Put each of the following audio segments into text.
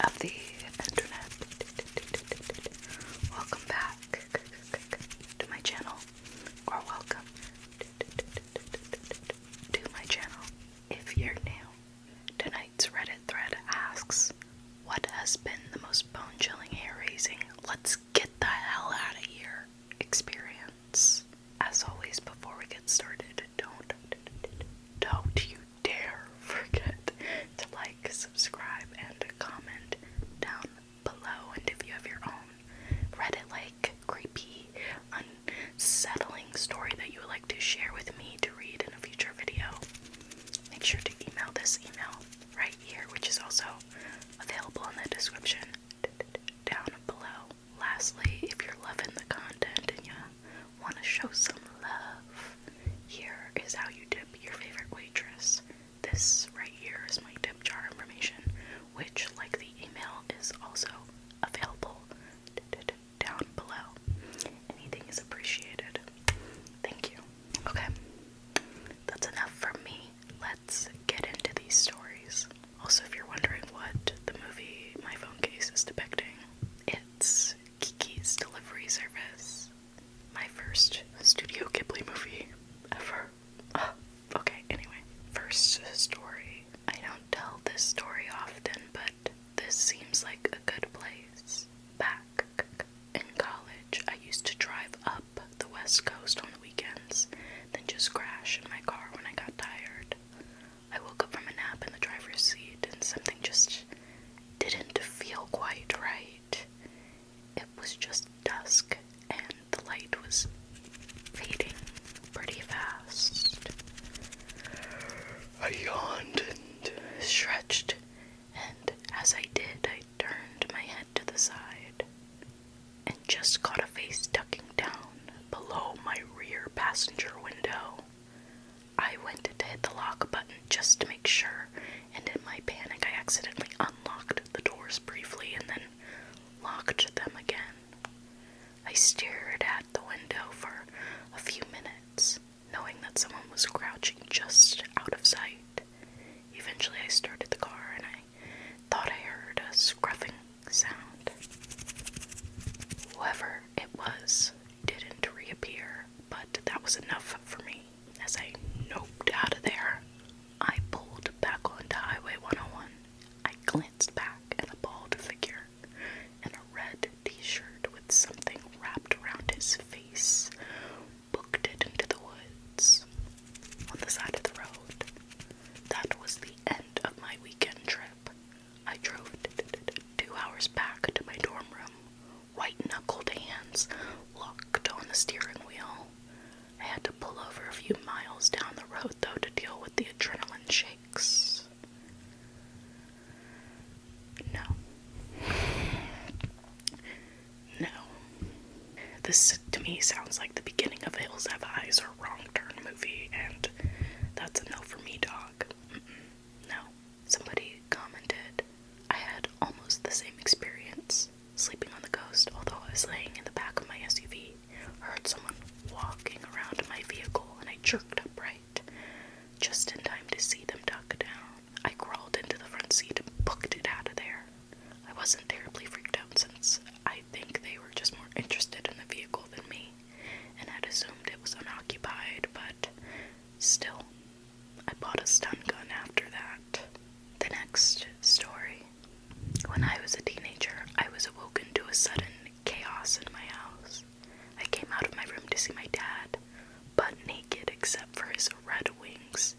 of the internet. Welcome back to my channel, or welcome to my channel if you're new. Tonight's Reddit thread asks, what has been the most bone-chilling, hair-raising, let's get the hell out of here experience? As always, before we get started, don't you dare forget to like, subscribe, and comment down below. And if you have your own Reddit-like, creepy, unsettling story that you would like to share with me to read in a future video, make sure to email this email right here, which is also available in the description down below. Lastly, if you're loving the content and you want to show some love, here is how you tip your favorite waitress. This right here is my tip jar information, which, like the email, is also available down below. Anything is appreciated. Thank you. Okay, that's enough from me. Let's get into these stories. Also, if you're wondering what the movie my phone case is depicting, it's Kiki's Delivery Service. My first Studio Ghibli movie ever. Okay, anyway. First story. I don't tell this story often, but this seems like a good place. Back in college, I used to drive up the West Coast on the weekends, then just crash in my car when I got tired. I woke up from a nap in the driver's seat and something just didn't feel quite right. It was just dusk and the light was fading pretty fast. I yawned and stretched, and as I did, I turned my head to the side and just caught a face ducking down below my rear passenger window. I went to hit the lock button just to make sure, and in my panic I accidentally unlocked the doors briefly and then locked them again. I stared at the window for a few minutes, knowing that someone was crouching just out of sight. Eventually I started the car and I thought I heard a scruffing sound. Whoever it was didn't reappear, but that was enough for me. As I noped out of there, I pulled back onto Highway 101. I glanced back at a bald figure in a red t-shirt with something wrapped around his face, booked it into the woods on the side of the road. That was the end of my weekend trip. I drove 2 hours back to my dorm room, white-knuckled hands locked on the steering wheel. I had to pull over a few miles down the road, though, to deal with the adrenaline shakes. No. This, to me, sounds like the beginning of a Hills Have Eyes or Wrong Turn movie, and that's a no for me, dog. No. Somebody commented, I had almost the same experience sleeping on the coast, although I was laying in the back of my SUV. I heard someone walking around my vehicle, and I jerked upright, just in time to see them duck down. I crawled into the front seat and booked it out of there. I wasn't terribly freaked out since I think they were just more interested in the vehicle than me, and had assumed it was unoccupied, but still, I bought a stun gun after that. The next story. When I was a teenager, I was awoken to a sudden chaos in my house. I came out of my room to see my dad, butt naked except for his red wings,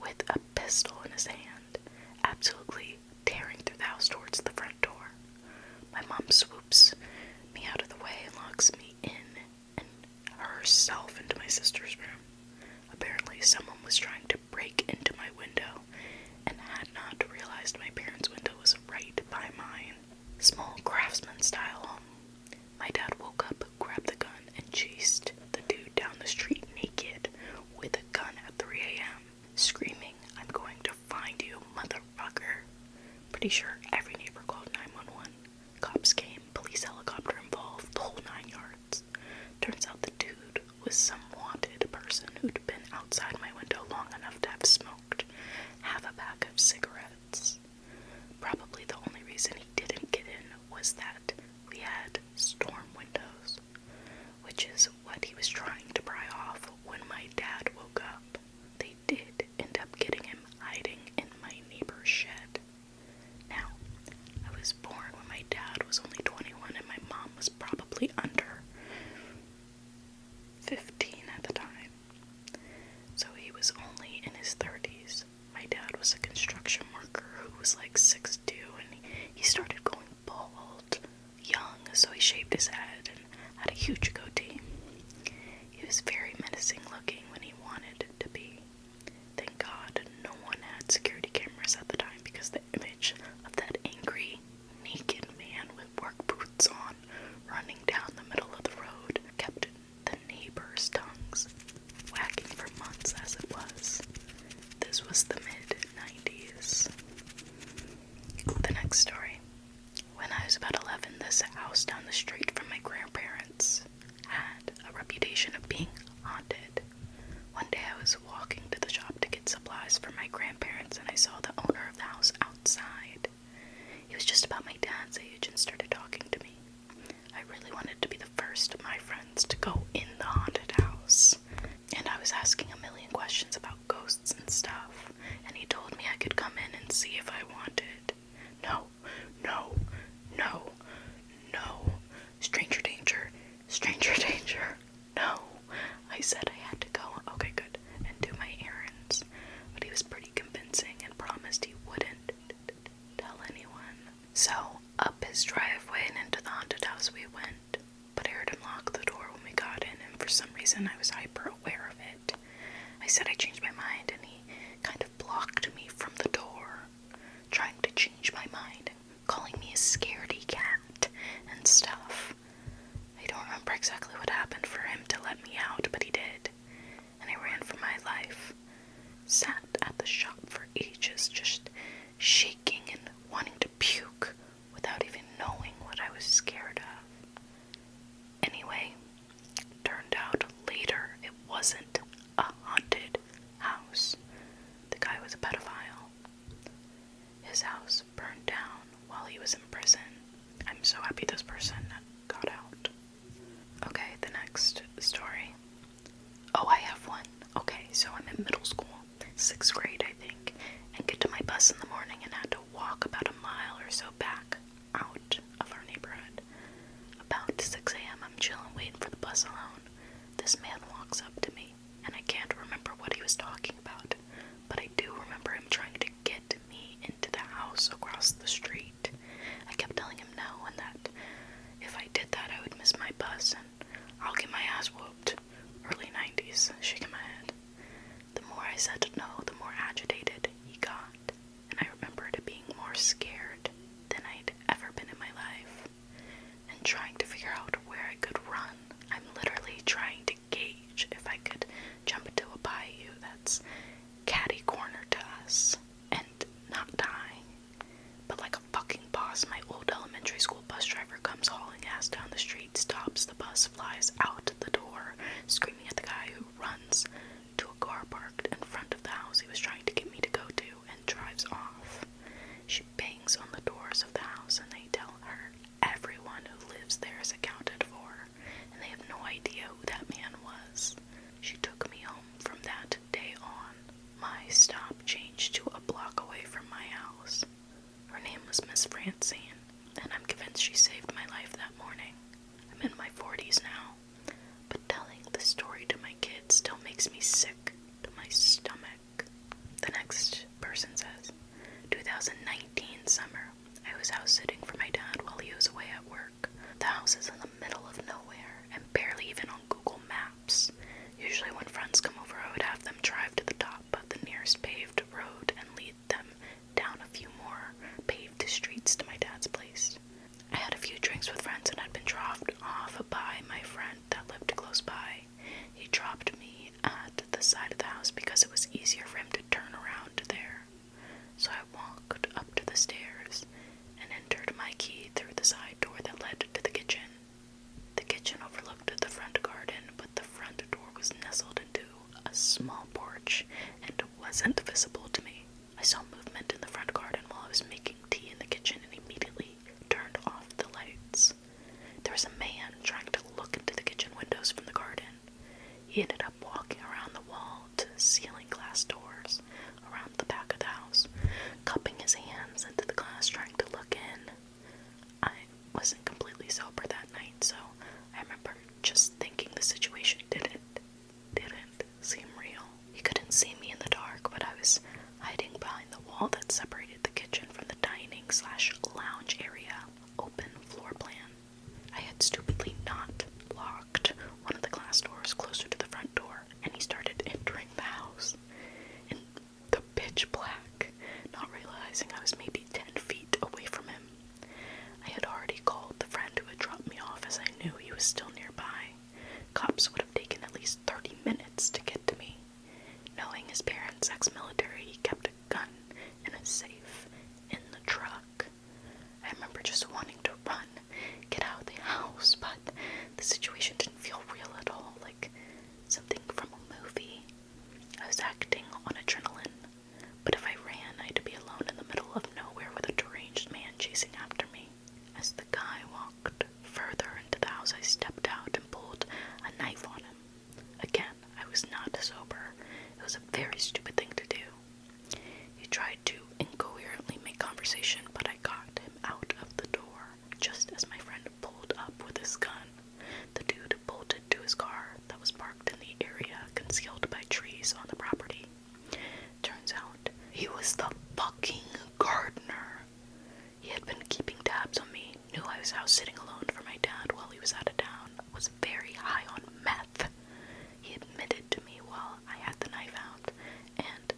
with a pistol in his hand, absolutely tearing through the house towards the front door. My mom swoops me out of the way and locks me in and herself into my sister's room. Apparently someone was trying to break into my window and had not realized my parents' window was right by mine. Small craftsman style home. My dad woke up, grabbed the gun, and chased the dude down the street naked with a gun at 3 a.m., screaming, "I'm going to find you, motherfucker." Pretty sure every neighbor called 911. Cops came, police helicopter involved, the whole 9 yards. Turns out the dude was some wanted person who'd been outside my window long enough to have smoked half a pack of cigarettes. Probably the only reason he did was that we had storm windows, which is what he was trying to pry off when my dad woke up. They did end up getting him hiding in my neighbor's shed. Now, I was born when my dad was only 21 and my mom was probably under 15 at the time. So he was only in his 30s. My dad was a construction worker who was like 6'2", and he started going bald young, so he shaved his head and had a huge goatee. He was very menacing looking when he wanted to be. Thank God no one had security cameras at the time, because the image of that angry, naked man with work boots on running down the middle of the road kept the neighbors' tongues wagging for months as it was. This was the mid-90s. The next story. When I was about 11, this house down the street from my grandparents had a reputation of being haunted. One day I was walking to the shop to get supplies for my grandparents, and I saw the owner of the house outside. He was just about my dad's age and started talking to me. I really wanted to be the first of my friends to go in the haunted house, and I was asking a million questions about ghosts and stuff, and he told me I could come in and see if I wanted. No, no, no, no. Stranger danger, stranger danger. No. I said I had to go, okay good, and do my errands, but he was pretty convincing and promised he wouldn't tell anyone. So, up his driveway and into the haunted house we went, but I heard him lock the door when we got in, and for some reason I was hyper aware of it. I said I changed my mind, and he kind of blocked me from the door, trying to change my mind and calling me a scaredy cat and stuff. I don't remember exactly what happened for him to let me out, but he did, and I ran for my life. Sat at the shop for ages, just shaking and wanting to puke without even knowing what I was scared of. Anyway, turned out later it wasn't a haunted house. The guy was a pedophile. His house burned down while he was in prison. I'm so happy this person got out. Okay, the next story. Oh, I have one. Okay, so I'm in middle school, 6th grade I think, and get to my bus in the morning and had to walk about a mile or so back out of our neighborhood. About 6 a.m. I'm chilling waiting for the bus alone. This man walks up to me, and I can't remember what he was talking about, but I do remember him trying to get me into the house across the street. I kept telling him no, and that if I did that I would miss my bus and I'll get my ass whooped. Early 90s, shaking my head. The more I said no, the more agitated he got, and I remembered being more scared than I'd ever been in my life, and trying to figure out where I could run. I'm literally trying to gauge if I could jump into a bayou that's catty corner to us and not die. But like a fucking boss, my old elementary school bus driver comes hauling ass down the street, stops the bus, flies out the door, screaming at the guy who runs to a car parked in front of the house he was trying to get me to go to, and drives off. She bangs on the doors of the house, and they tell her everyone who lives there is accounted for, and they have no idea who that man was. She took me home from that day on. My stop changed to a block away from my house. Her name was Miss Francine, and I'm convinced she saved my life that morning. I'm in my 40s now, but telling the story to my kids still makes me sick to my stomach. The next person says, 2019 summer, I was house sitting for my dad while he was away at work. The house is in the middle of nowhere and barely even on Google Maps. Usually when friends come over, I would have them drive to the top of the nearest paved road and lead them down a few more paved streets to my dad's place. I had a few drinks with friends and had been dropped off by my friend that lived close by. He dropped me at the side of the house because it was easier for him to turn around there. So I walked up to the stairs and entered my key through the side door that led to the kitchen. The comes into the class trying to look in. I wasn't completely sober that night, so I remember just thinking the situation didn't seem real. He couldn't see me in the dark, but I was hiding behind the wall that separated the kitchen from the dining/lounge area. Open floor plan. I had stupidly not locked one of the glass doors closer to the front door, and he started entering the house in the pitch black, not realizing I was maybe 10 feet away from him. I had already called the friend who had dropped me off, as I knew he was still nearby. Cops would have taken at least 30 minutes to get to me. Knowing his parents' ex-military, he kept a gun in a safe in the truck. I remember just wanting to run, get out of the house, but the situation didn't feel real at all, like something from a movie. I was acting on adrenaline, but if I ran, I'd be alone in the middle of nowhere with a deranged man chasing after me. As the guy walked further into the house, I stepped out and pulled a knife on him. Again, I was not sober. It was a very stupid thing to do. He tried to incoherently make conversation, but I got him out of the door just as my friend pulled up with his gun. The dude bolted to his car that was parked in the area concealed by trees on the property. Turns out he was the fucking gardener. He had been keeping tabs on me, knew I was out sitting alone for my dad while he was out of town, was very high on meth. He admitted to me while I had the knife out, and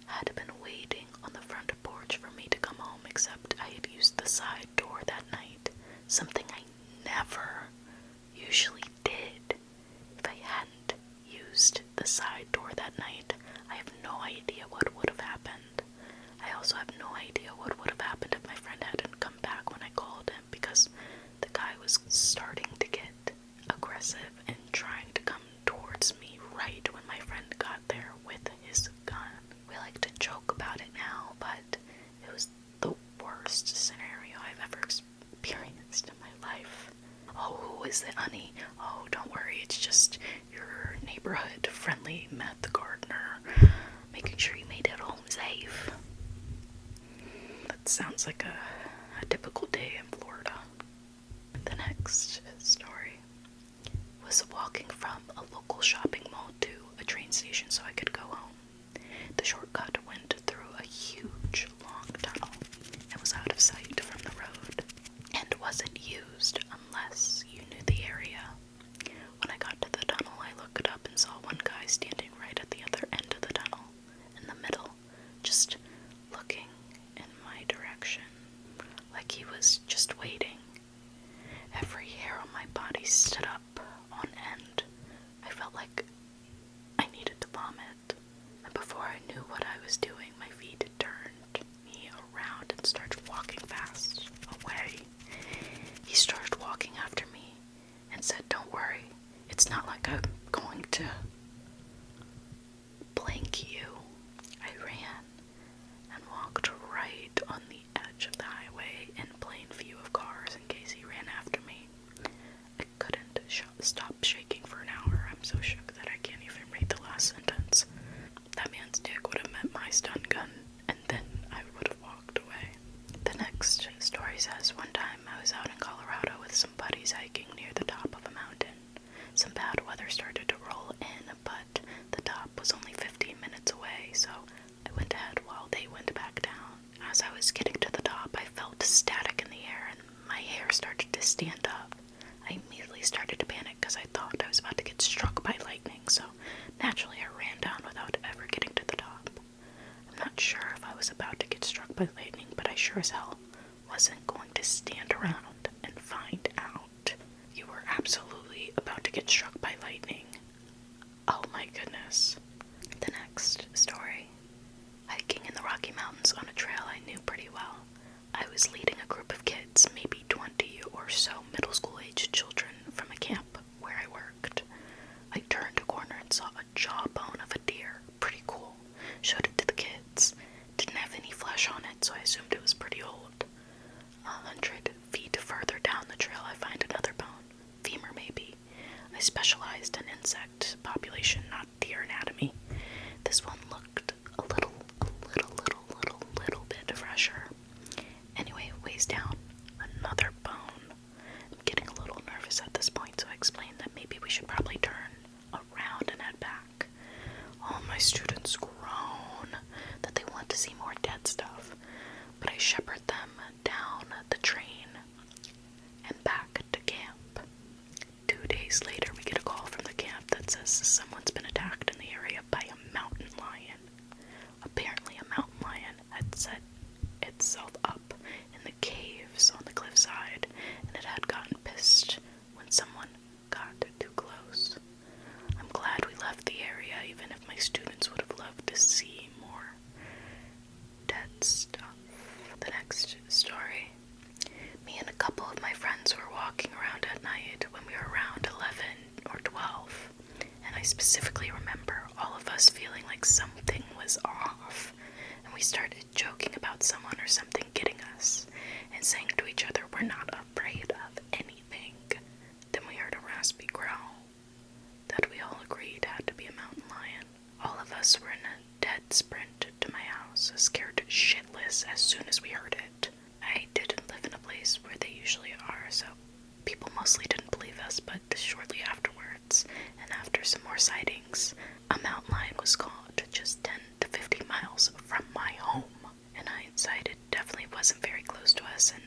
had been waiting on the front porch for me to come home, except I had used the side door that night, something I never usually did. If I hadn't used the side door that night, I have no idea what would have happened. I also have no idea what would have happened if my friend hadn't come back when I called him, because the guy was starting to get aggressive and trying to come towards me right when my friend got there with his gun. We like to joke about it now, but it was the worst scenario I've ever experienced in my life. Oh, who is it, honey? Oh, don't worry, it's just your neighborhood friendly meth gardener, making sure you made it home safe. That sounds like a typical day in Florida. The next story was walking from a local shopping mall to a train station so I could go home. The shortcut went through a huge, long tunnel and was out of sight from the road, and wasn't used unless you knew the area. When I got to the tunnel, I looked up and saw one guy standing right at the other end of the tunnel, in the middle, just looking in my direction, like he was just waiting. Every hair on my body stood up on end. I felt like I needed to vomit, and before I knew what I was doing, my feet turned me around and started walking fast away. He started walking after me and said, "Don't worry, it's not like I'm going to blank you." I ran and walked right on the edge of the highway in plain view of cars in case he ran after me. I couldn't stop shaking for an hour. I'm so shook that I can't even read the last sentence. That man's dick would have meant my stun gun, and then I would have walked away. The next story says, one time I was out in Colorado with some buddies hiking near the top of a mountain. Some bad weather started to roll in, but the top was only 15 minutes away, so I went ahead while they went back down. As I was getting to the top, I felt static in the air and my hair started to stand up. I immediately started to panic because I thought I was about to get struck by lightning, so naturally I ran down without ever getting to the top. I'm not sure if I was about to get struck by lightning, but I sure as hell wasn't going to stand around and find out. You were absolutely about to get struck by lightning. Oh my goodness. The next story. Hiking in the Rocky Mountains on a trail I knew pretty well. I was leading a group of kids, maybe 20 or so middle school aged children, from a camp where I worked. I turned a corner and saw a jawbone of a deer. Pretty cool. Showed it to the kids. Didn't have any flesh on it, so I assumed it was pretty old. 100 feet further down the trail, I find another bone. Femur, maybe. I specialized in insect population, not deer anatomy. This one looked a little bit fresher. face down. Another bone. I'm getting a little nervous at this point, so I explained that maybe we should probably turn around and head back. All my students groan that they want to see more dead stuff, but I shepherd them down the train and back to camp. 2 days later, we get a call from the camp that says someone's been attacked in the area by a mountain lion. Apparently, a mountain lion had set itself up in the caves on the cliffside, and it had gotten pissed when someone got too close. I'm glad we left the area, even if my students would have loved to see more dead stuff. The next story. Me and a couple of my friends were walking around at night when we were around 11 or 12, and I specifically remember all of us feeling like something was off, and we started joking about someone or something getting us, and saying to each other we're not afraid of anything. Then we heard a raspy growl that we all agreed had to be a mountain lion. All of us were in a dead sprint to my house, scared shitless as soon as we heard it. I didn't live in a place where they usually are, so people mostly didn't believe us, but shortly afterwards, and after some more sightings, a mountain lion was caught just 10 to 15 miles from my home. In hindsight, it definitely wasn't very close to us, and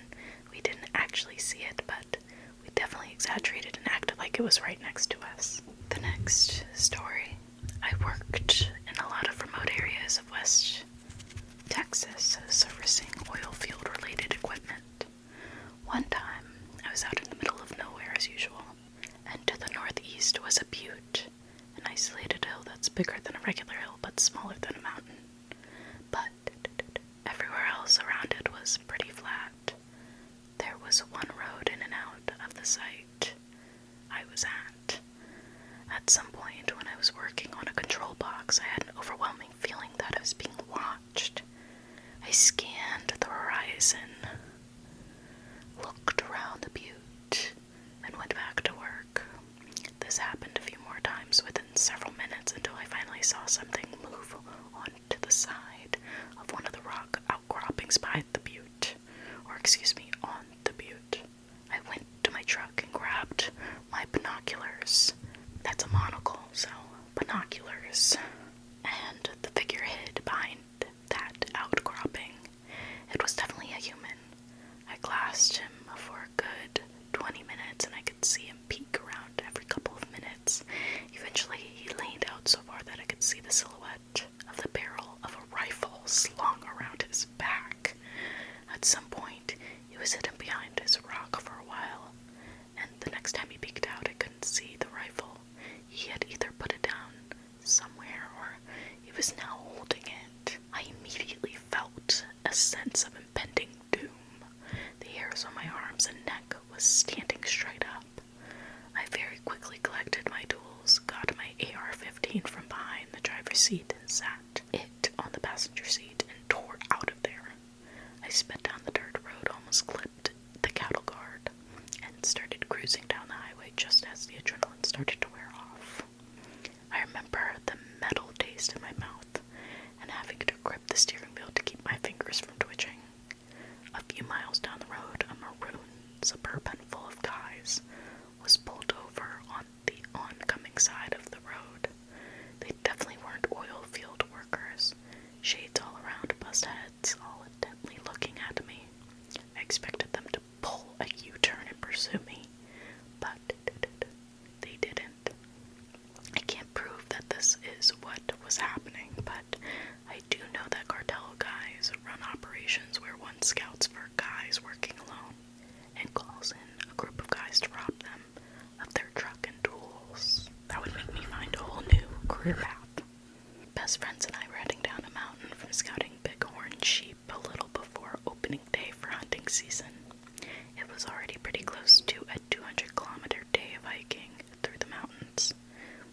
we didn't actually see it, but we definitely exaggerated and acted like it was right next to us. The next story. I worked in a lot of remote areas of West Texas, servicing oil field related equipment. One time, I was out in the middle of nowhere as usual, and to the northeast was a butte, an isolated hill that's bigger than a regular hill but smaller than a mountain. But everywhere else around it was pretty flat. There was one road in and out of the site I was at. At some point when I was working on a control box, I had an overwhelming feeling that I was being watched. I scanned the horizon, looked around the butte, and went back to work. This happened a few more times within several minutes until I finally saw something move onto the side of one of the rock outcroppings behind the butte. On the butte. I went to my truck and grabbed my binoculars. That's a monocle, so binoculars. And the figure hid behind that outcropping. It was definitely a human. I glassed him for a good 20 minutes, and I could see him peek around every couple of minutes. Eventually, he leaned out so far that I could see the silhouette of the barrel of a rifle slung around his back. At some point, he was hidden behind his rock for a while, and the next time he peeked out, I couldn't see the rifle. He had either put it down somewhere, or he was now holding it. I immediately felt a sense of impending doom. The hairs on my arms and neck was standing straight up. I very quickly collected my tools, got my AR-15 from behind the driver's seat, and sat it on the passenger seat and tore out of there. I sped down the dirt road, almost clipped the cattle guard, and started cruising down the highway just as the adrenaline started to wear off. I remember the metal taste in my mouth and having to grip the steering wheel to keep my fingers from twitching. A few miles down the road, a maroon Suburban full of guys was pulled over on the oncoming side of the road. They definitely weren't oil field workers. Shades all around, bust heads, all intently looking at me. I expected them to pull a U-turn and pursue me, but they didn't. I can't prove that this is what was happening, but I do know that cartel guys run operations where one scouts for guys working alone and calls in a group of guys to rob them of their truck and tools. That would make me find a whole new career path. Best friends and I were heading down a mountain from scouting bighorn sheep a little before opening day for hunting season. It was already pretty close to a 200-kilometer day of hiking through the mountains.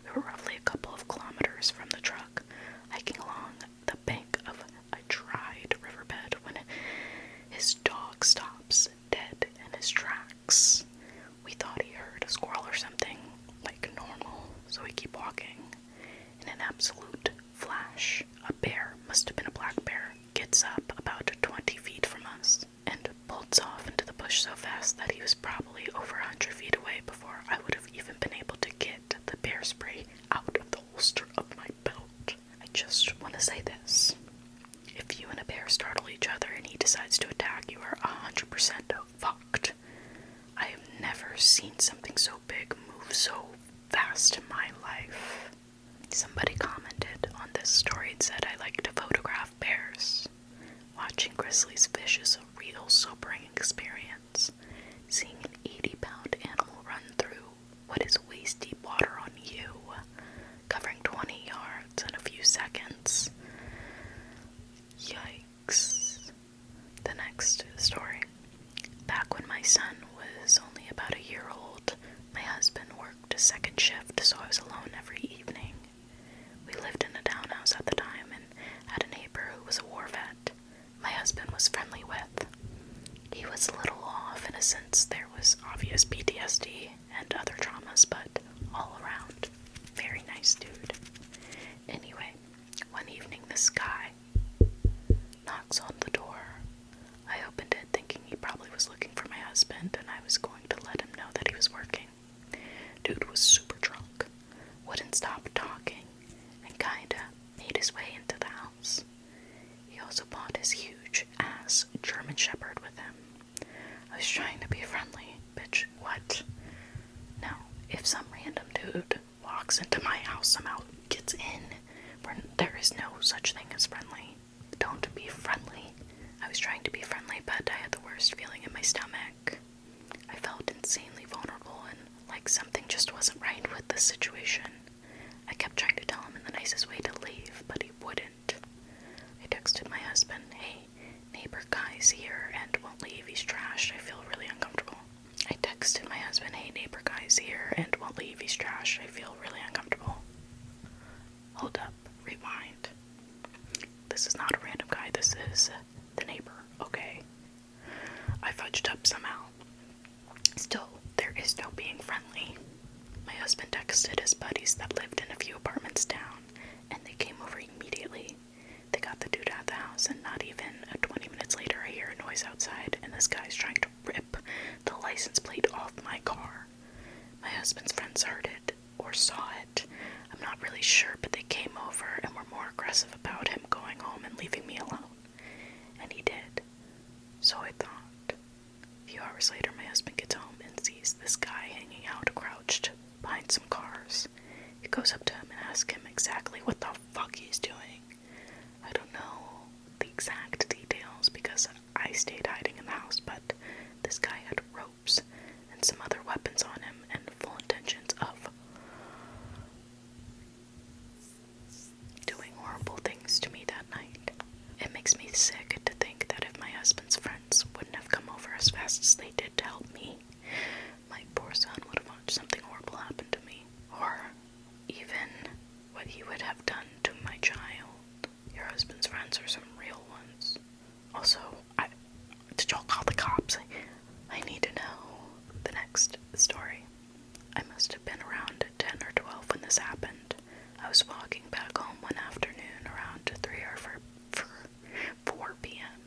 We were roughly a couple of kilometers from the truck, hiking along the bank of a dried riverbed when his dog stops dead in his tracks. We thought he heard a squirrel or something, like normal, so we keep walking. In an absolute flash, a bear, must have been a black bear, gets up about 20 feet from us and bolts off decides to attack, you are 100% fucked. I have never seen something so big move so fast in my life. Somebody commented on this story and said, I like to photograph bears. Watching grizzly fish is a real sobering experience. Seeing an 80-pound animal run through what is waist-deep water on you, covering 20 yards in a few seconds. Yikes. The next story. Back when my son was only about a year old, my husband worked a second shift, so I was alone every evening. We lived in a townhouse at the time and had a neighbor who was a war vet my husband was friendly with. He was a little off in a sense. There was obvious PTSD and other traumas, but all around, very nice dude. Anyway, one evening this guy knocks on the door. I opened it thinking he probably was looking for my husband and I was going to let him know that he was working. Dude was super drunk, wouldn't stop talking, and kinda made his way into the house. He also brought his huge ass German Shepherd with him. I was trying to be friendly, bitch, what? Now, if some random dude walks into my house, somehow gets in, there is no such thing as friendly. Don't be friendly. I was trying to be friendly, but I had the worst feeling in my stomach. I felt insanely vulnerable and like something just wasn't right with the situation. I kept trying to tell him in the nicest way to leave, but he wouldn't. I texted my husband, hey, neighbor guy's here and won't leave, he's trashed, I feel really uncomfortable. I texted my husband, hey, neighbor guy's here and won't leave, he's trashed, I feel really uncomfortable. Hold up, rewind. This is not a random guy, this is the neighbor, okay? I fudged up somehow. Still, there is no being friendly. My husband texted his buddies that lived in a few apartments down, and they came over immediately. They got the dude out of the house, and not even 20 minutes later I hear a noise outside, and this guy's trying to rip the license plate off my car. My husband's friends heard it, or saw it. I'm not really sure, but they came over and were more aggressive about him going home and leaving me alone. And he did. So I thought. A few hours later, my husband gets home and sees this guy hanging out crouched behind some cars. He goes up to him and asks him exactly what the fuck he's doing. I don't know the exact details because I stayed hiding in the house, but this guy had ropes and some other weapons on him and full intentions of doing horrible things to me that night. It makes me sick to think that if my husband's friends wouldn't have come over as fast as they did to help me, my poor son would have watched something horrible happen to me. Or even what he would have done to my child. Your husband's friends are some real ones. Also, did y'all call the cops? I need to know. The next story. I must have been around 10 or 12 when this happened. I was walking back home one afternoon around 3 or 4 p.m.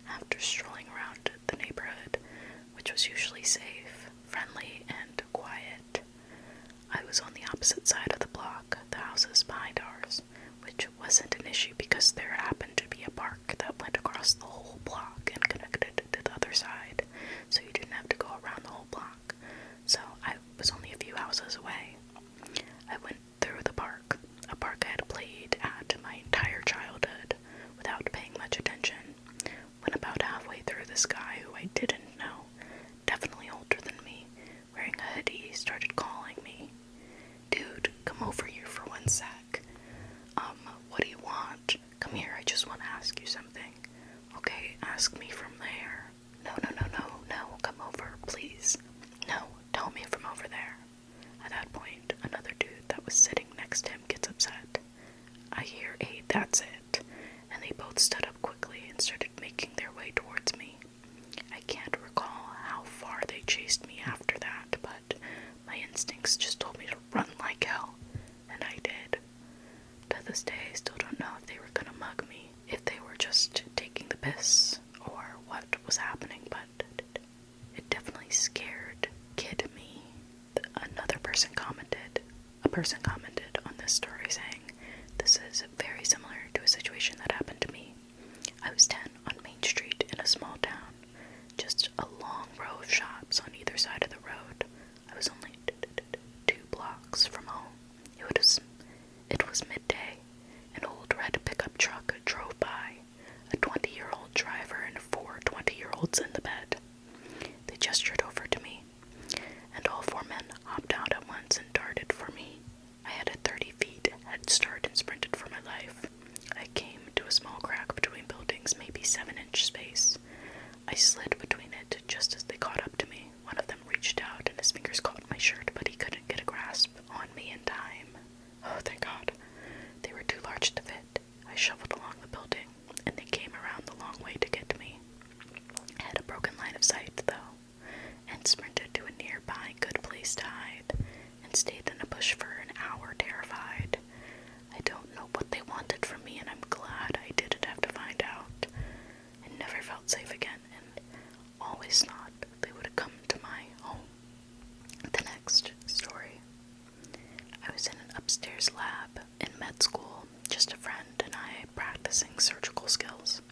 after strolling around the neighborhood, which was usually safe, friendly, and quiet. I was on the opposite side of the block, the houses behind ours, which wasn't an issue because there happened to be a park that went across the whole block and connected to the other side, so you didn't have to go around the whole block. So I was only a few houses away. I went through the park, a park I had played at my entire childhood, without paying much attention, when about halfway through this guy who I didn't know, definitely older than me, wearing a hoodie, started calling me. Dude, come over here for 1 sec. What do you want? Come here, I just want to ask you something. Okay, ask me from there. No, come over, please. No, tell me from over there. At that point, another dude that was sitting next to him gets upset. I hear a "that's it," and they both stood up quickly and started making their way towards me. I can't recall how far they chased me after that, but my instincts just told me to run like hell, and I did. To this day, I still don't know if they were gonna mug me, if they were just taking the piss, or what was happening, but it definitely scared kid me. A person commented on this story saying, this is very similar to a situation that happened to me. I was 10 on Main Street in a start and sprinted for my life. I came to a small crack between buildings, maybe 7-inch space. I slid between it just as they caught up to me. One of them reached out and his fingers caught my shirt, but he couldn't get a grasp on me in time. Oh, thank God. They were too large to fit. I shuffled along the building, and they came around the long way to get to me. I had a broken line of sight, though, and sprinted to a nearby good place to hide, and stayed in a bush for an hour terrified. I don't know what they wanted from me, and I'm glad I didn't have to find out. I never felt safe again, and always thought they would have come to my home. The next story. I was in an upstairs lab in med school, just a friend and I practicing surgical skills.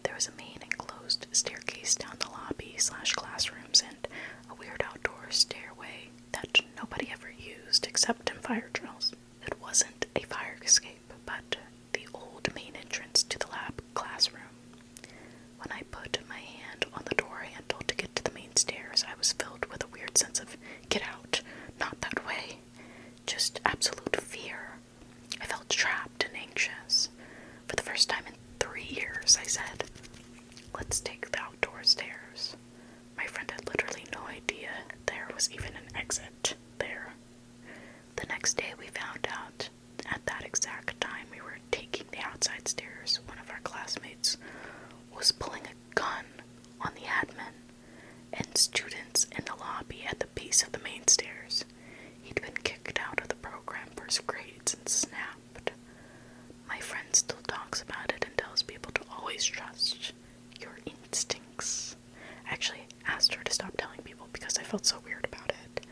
There was a main enclosed staircase down the lobby/classrooms and a weird outdoor stairway that nobody ever used except in fire drills. It wasn't a fire escape, but the old main entrance to the lab classroom. When I put my hand on the door handle to get to the main stairs, I was filled with a weird sense of, get out, not that way. Just absolute fear. I felt trapped and anxious. For the first time in 3 years, I said, let's take the outdoor stairs. My friend had literally no idea there was even an exit there. The next day we found out, at that exact time we were taking the outside stairs, one of our classmates was pulling a gun on the admin and students in the lobby at the base of the main stairs. He'd been kicked out of the program for his grades and snapped. My friend still talks about it and tells people to always trust your instincts. I actually asked her to stop telling people because I felt so weird about it.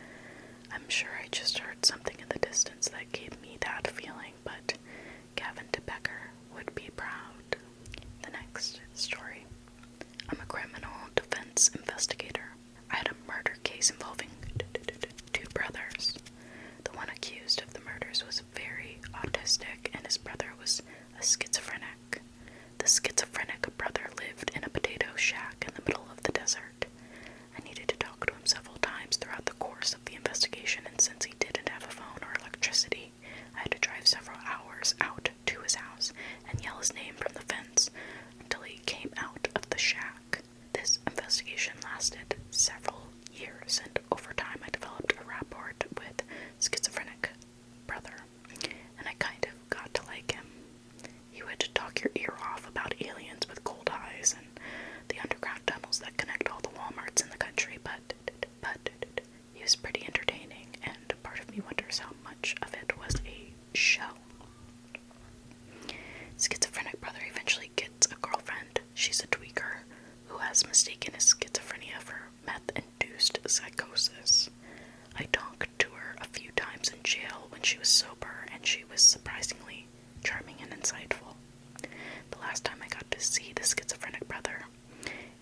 I'm sure I just heard something in the distance that gave me that feeling, but Gavin DeBecker would be proud. The next story. I'm a criminal defense investigator. I had a murder case involving two brothers. The one accused of the murders was very autistic and his brother was a schizophrenic. The schizophrenic brother lived in a potato shack in the middle of the desert. I needed to talk to him several times throughout the course of the investigation, and since he didn't have a phone or electricity, I had to drive several hours out to his house and yell his name from the fence until he came out of the shack. This investigation lasted several years, and over time I developed a rapport with schizophrenic brother, and I kind of got to like him. He would talk your ear off about aliens with cold eyes and the underground tunnels that connect all the Walmarts in the country, but he was pretty entertaining, and part of me wonders how much of it was a show. Schizophrenic brother eventually gets a girlfriend. She's a tweaker who has mistaken his schizophrenia for meth-induced psychosis. I talked to her a few times in jail when she was sober, and she was surprisingly charming and insightful. The last time I got to see the schizophrenic brother,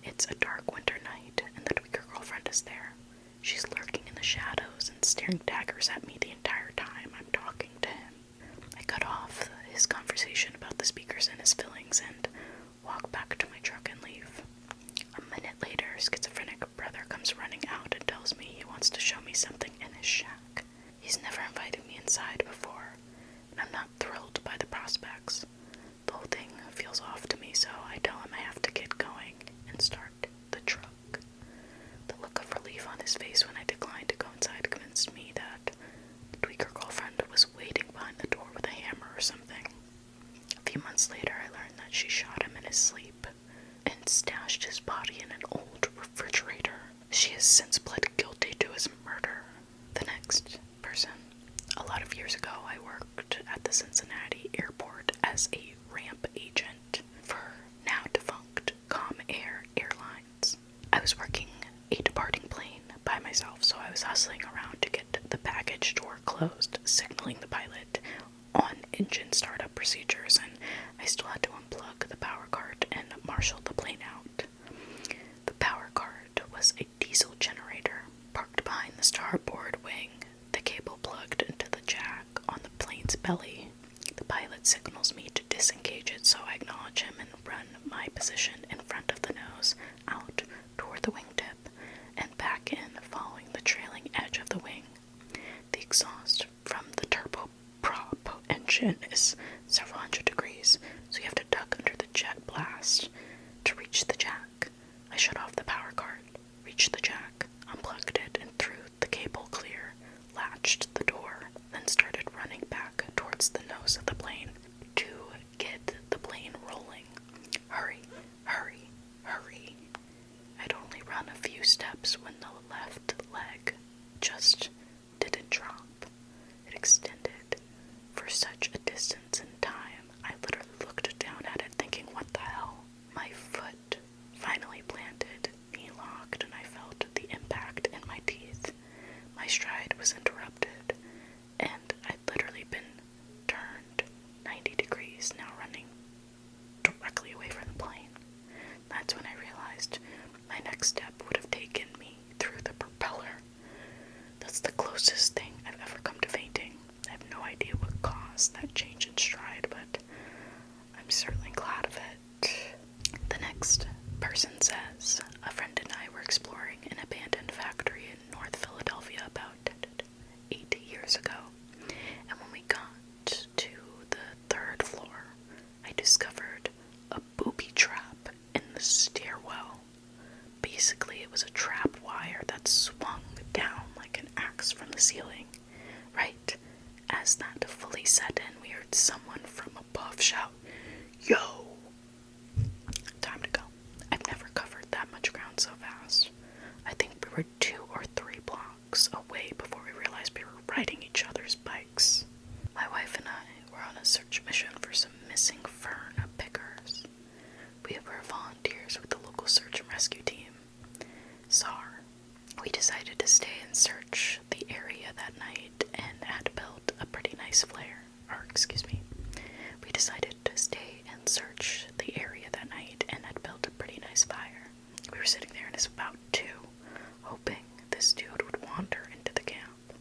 it's a dark winter night, and the tweaker girlfriend is there. She's lurking in the shadows and staring daggers at me the entire time I'm talking to him. I cut off his conversation about the speakers and his fillings and walk back to my truck and leave. A minute later, schizophrenic brother comes running out and tells me he wants to show me something in his shack. He's never invited me inside before, and I'm not thrilled by the prospects. The whole thing feels off to me, so I tell him I have to get going and start the truck. The look of relief on his face when I declined to go inside convinced me that the tweaker girlfriend was waiting behind the door with a hammer or something. A few months later, I learned that she shot him in his sleep and stashed his body in an old refrigerator. She has since pled guilty to his murder. The next person. A lot of years ago, I worked at the Cincinnati airport as a ramp agent for now defunct Comair Airlines. I was working a departing plane by myself, so I was hustling around to get the baggage door closed, signaling the pilot on engine startup procedures, and I still had to unplug the power card and marshal the plane out. The power card was a diesel generator parked behind the starboard wing, the cable plugged into the jack on the plane's belly. The pilot signals me to disengage it, so I acknowledge him and run my position in front of the nose out toward the wingtip and back in, following the trailing edge of the wing. The exhaust from the turboprop engine elevation is several hundred degrees, so you have to duck under the jet blast to reach the jack. I shut off the power card, reached the jack, unplugged it, and threw the cable clear, latched the door, then started running back towards the nose of the plane to get the plane rolling. Hurry, hurry, hurry. I'd only run a few steps when the left leg just didn't drop. It extended for such a distance in time. I literally looked down at it thinking, what the hell? My foot finally planted, knee locked, and I felt the impact in my teeth. My stride was interrupted, and I'd literally been turned 90 degrees, now running directly away from the plane. That's when I realized my next step would have taken me through the propeller. That's the closest thing I've ever come to fainting. I have no idea what caused that change in stride, but I'm certainly glad of it. The next person says, a friend and I were exploring an abandoned factory in North Philadelphia about 8 years ago, and when we got to the 3rd floor, I discovered a booby trap in the stairwell. Basically, it was a trap wire that swung down like an axe from the ceiling. Right as that fully set in, we heard someone from above shout, "Yo!" Time to go. I've never covered that much ground so fast. I think we were 2 or 3 blocks away before we realized we were riding each other's bikes. My wife and I were on a search mission for some missing fern pickers. We were volunteers with the local search and rescue team, SAR. We decided to stay and search the area that night and had built a pretty nice flare. We decided to stay and search the area that night and had built a pretty nice fire. We were sitting there and it's about 2, hoping this dude would wander into the camp.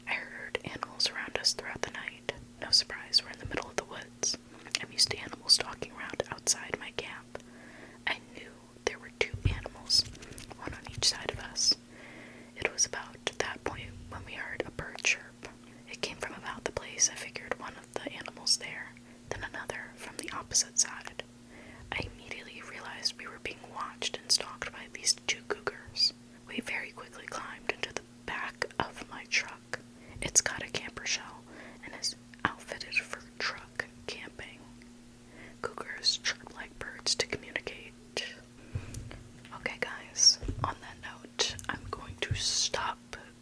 I heard animals around us throughout the night. No surprise, we're in the middle of the woods. I'm used to animals stalking around outside my camp. I knew there were 2 animals, one on each side of us. It was about that point when we heard a bird chirp. It came from about the place. I figured one of the animals there, then another from the opposite side. I immediately realized we were being watched and stalked by at least 2 cougars. We very quickly climbed into the back of my truck. It's got a camper shell and is outfitted for truck camping. Cougars chirp like birds to communicate. Okay guys, on that note, I'm going to stop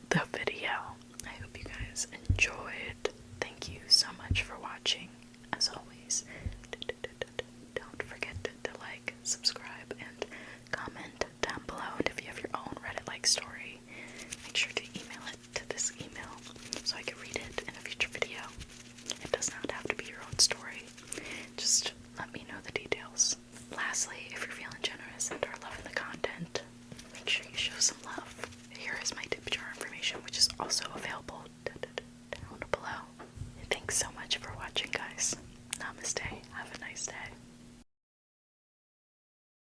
the video. I hope you guys enjoyed. Thank you so much for watching. As always, don't forget to like, subscribe, and comment down below. And if you have your own Reddit-like story, make sure to email it to this email so I can read it in a future video. It does not have to be your own story. Just let me know the details. Lastly, if you're feeling generous and are loving the content, make sure you show some love. Here is my tip jar information, which is also available down below. Thanks so much for watching, guys. Namaste. Have a nice day.